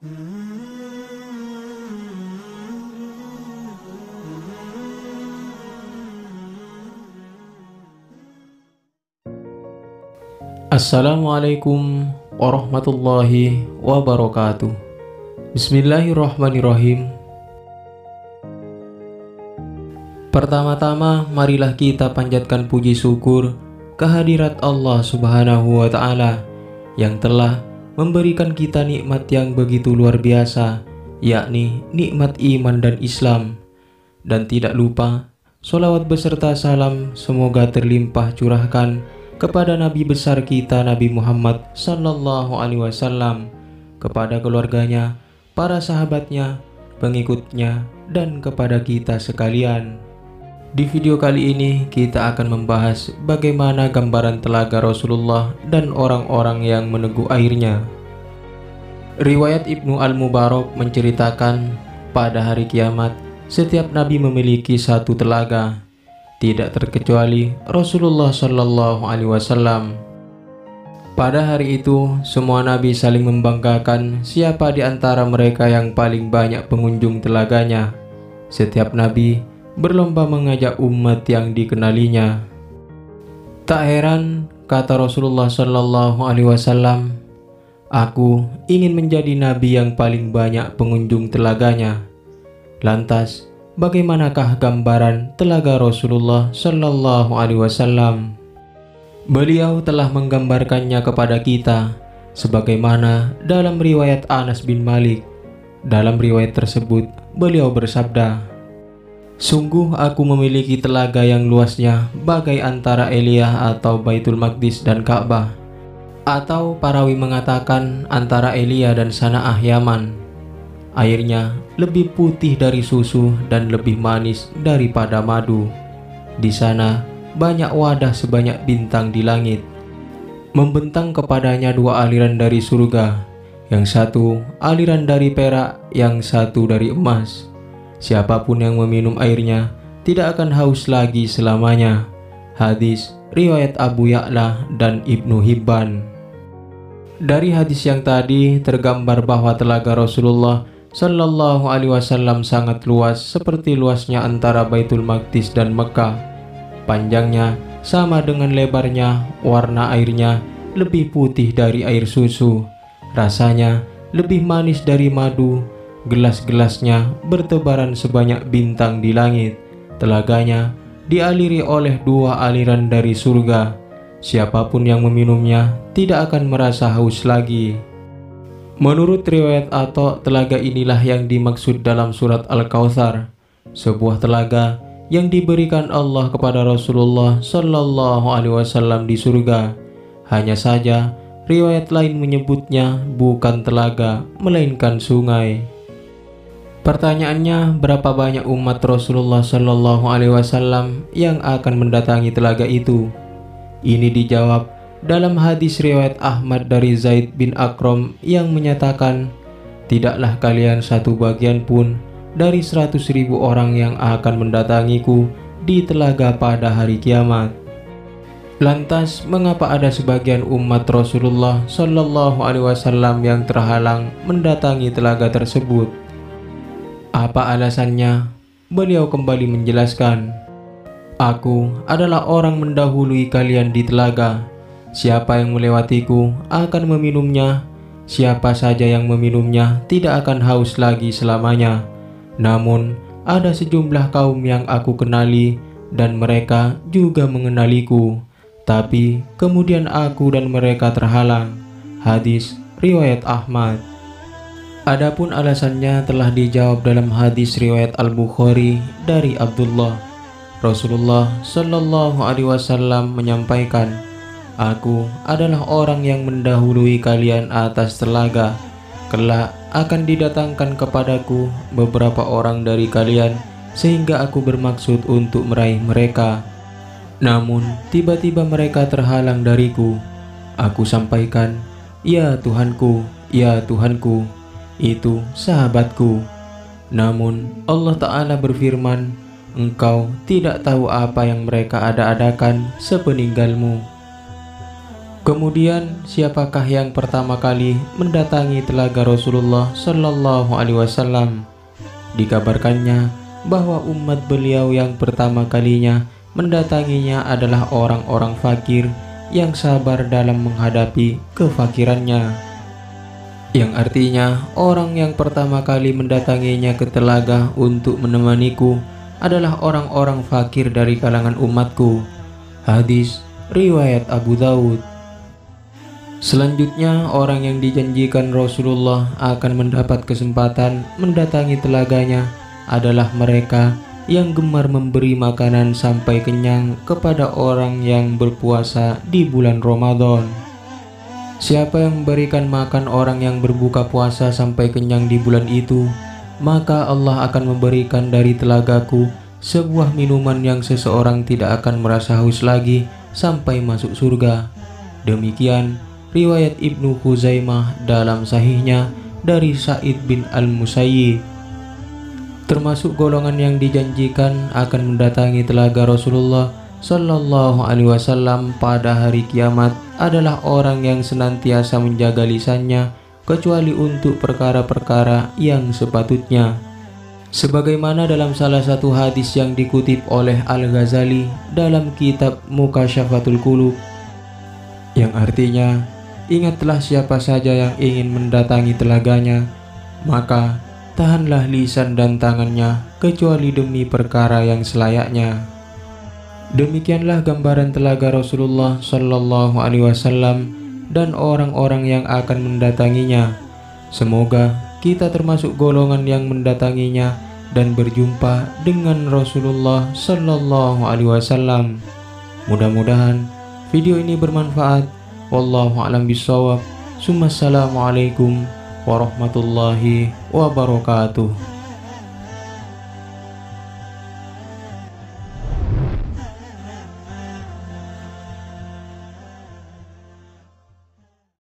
Assalamualaikum warahmatullahi wabarakatuh. Bismillahirrahmanirrahim. Pertama-tama marilah kita panjatkan puji syukur kehadirat Allah Subhanahu wa Ta'ala yang telah memberikan kita nikmat yang begitu luar biasa, yakni nikmat iman dan Islam. Dan tidak lupa sholawat beserta salam semoga terlimpah curahkan kepada Nabi besar kita Nabi Muhammad Sallallahu Alaihi Wasallam, kepada keluarganya, para sahabatnya, pengikutnya, dan kepada kita sekalian. Di video kali ini kita akan membahas bagaimana gambaran telaga Rasulullah dan orang-orang yang meneguk airnya. Riwayat Ibnu Al-Mubarak menceritakan pada hari kiamat setiap nabi memiliki satu telaga, tidak terkecuali Rasulullah Shallallahu Alaihi Wasallam. Pada hari itu, semua nabi saling membanggakan siapa di antara mereka yang paling banyak pengunjung telaganya. Setiap nabi berlomba mengajak umat yang dikenalinya. Tak heran, kata Rasulullah Shallallahu Alaihi Wasallam, aku ingin menjadi nabi yang paling banyak pengunjung telaganya. Lantas, bagaimanakah gambaran telaga Rasulullah Shallallahu Alaihi Wasallam? Beliau telah menggambarkannya kepada kita, sebagaimana dalam riwayat Anas bin Malik. Dalam riwayat tersebut, beliau bersabda, sungguh aku memiliki telaga yang luasnya bagai antara Eliyah atau Baitul Maqdis dan Ka'bah, atau Parawi mengatakan antara Eliyah dan Sana'ah Yaman. Airnya lebih putih dari susu dan lebih manis daripada madu. Di sana banyak wadah sebanyak bintang di langit. Membentang kepadanya dua aliran dari surga, yang satu aliran dari perak, yang satu dari emas. Siapapun yang meminum airnya tidak akan haus lagi selamanya. Hadis riwayat Abu Ya'la dan Ibnu Hibban. Dari hadis yang tadi tergambar bahwa telaga Rasulullah Sallallahu Alaihi Wasallam sangat luas, seperti luasnya antara Baitul Maqdis dan Mekah. Panjangnya sama dengan lebarnya, warna airnya lebih putih dari air susu, rasanya lebih manis dari madu, gelas-gelasnya bertebaran sebanyak bintang di langit. Telaganya dialiri oleh dua aliran dari surga. Siapapun yang meminumnya tidak akan merasa haus lagi. Menurut riwayat Atha, telaga inilah yang dimaksud dalam surat Al-Kautsar, sebuah telaga yang diberikan Allah kepada Rasulullah Sallallahu Alaihi Wasallam di surga. Hanya saja riwayat lain menyebutnya bukan telaga, melainkan sungai. Pertanyaannya, berapa banyak umat Rasulullah Sallallahu Alaihi Wasallam yang akan mendatangi telaga itu? Ini dijawab dalam hadis riwayat Ahmad dari Zaid bin Akram yang menyatakan, tidaklah kalian satu bagian pun dari 100.000 orang yang akan mendatangiku di telaga pada hari kiamat. Lantas, mengapa ada sebagian umat Rasulullah Shallallahu Alaihi Wasallam yang terhalang mendatangi telaga tersebut? Apa alasannya? Beliau kembali menjelaskan, aku adalah orang mendahului kalian di telaga. Siapa yang melewatiku akan meminumnya. Siapa saja yang meminumnya tidak akan haus lagi selamanya. Namun, ada sejumlah kaum yang aku kenali dan mereka juga mengenaliku. Tapi kemudian aku dan mereka terhalang. Hadis riwayat Ahmad. Adapun alasannya telah dijawab dalam hadis riwayat Al-Bukhari dari Abdullah. Rasulullah Shallallahu Alaihi Wasallam menyampaikan, aku adalah orang yang mendahului kalian atas telaga. Kelak akan didatangkan kepadaku beberapa orang dari kalian, sehingga aku bermaksud untuk meraih mereka. Namun tiba-tiba mereka terhalang dariku. Aku sampaikan, ya Tuhanku, ya Tuhanku, itu sahabatku. Namun Allah Ta'ala berfirman, engkau tidak tahu apa yang mereka ada-adakan sepeninggalmu. Kemudian, siapakah yang pertama kali mendatangi telaga Rasulullah Shallallahu Alaihi Wasallam? Dikabarkannya bahwa umat beliau yang pertama kalinya mendatanginya adalah orang-orang fakir yang sabar dalam menghadapi kefakirannya. Yang artinya, orang yang pertama kali mendatanginya ke telaga untuk menemaniku adalah orang-orang fakir dari kalangan umatku. Hadis riwayat Abu Dawud. Selanjutnya, orang yang dijanjikan Rasulullah akan mendapat kesempatan mendatangi telaganya adalah mereka yang gemar memberi makanan sampai kenyang kepada orang yang berpuasa di bulan Ramadan. Siapa yang memberikan makan orang yang berbuka puasa sampai kenyang di bulan itu, maka Allah akan memberikan dari telagaku sebuah minuman yang seseorang tidak akan merasa haus lagi sampai masuk surga. Demikian riwayat Ibnu Khuzaimah dalam sahihnya dari Sa'id bin Al-Musayyib. Termasuk golongan yang dijanjikan akan mendatangi telaga Rasulullah Sallallahu Alaihi Wasallam pada hari kiamat adalah orang yang senantiasa menjaga lisannya kecuali untuk perkara-perkara yang sepatutnya. Sebagaimana dalam salah satu hadis yang dikutip oleh Al-Ghazali dalam kitab Mukasyafatul Qulub, yang artinya, ingatlah siapa saja yang ingin mendatangi telaganya, maka tahanlah lisan dan tangannya kecuali demi perkara yang selayaknya. Demikianlah gambaran telaga Rasulullah Shallallahu Alaihi Wasallam dan orang-orang yang akan mendatanginya. Semoga kita termasuk golongan yang mendatanginya dan berjumpa dengan Rasulullah Shallallahu Alaihi Wasallam. Mudah-mudahan video ini bermanfaat. Wallahu a'lam bishawab. Assalamualaikum warahmatullahi wabarakatuh.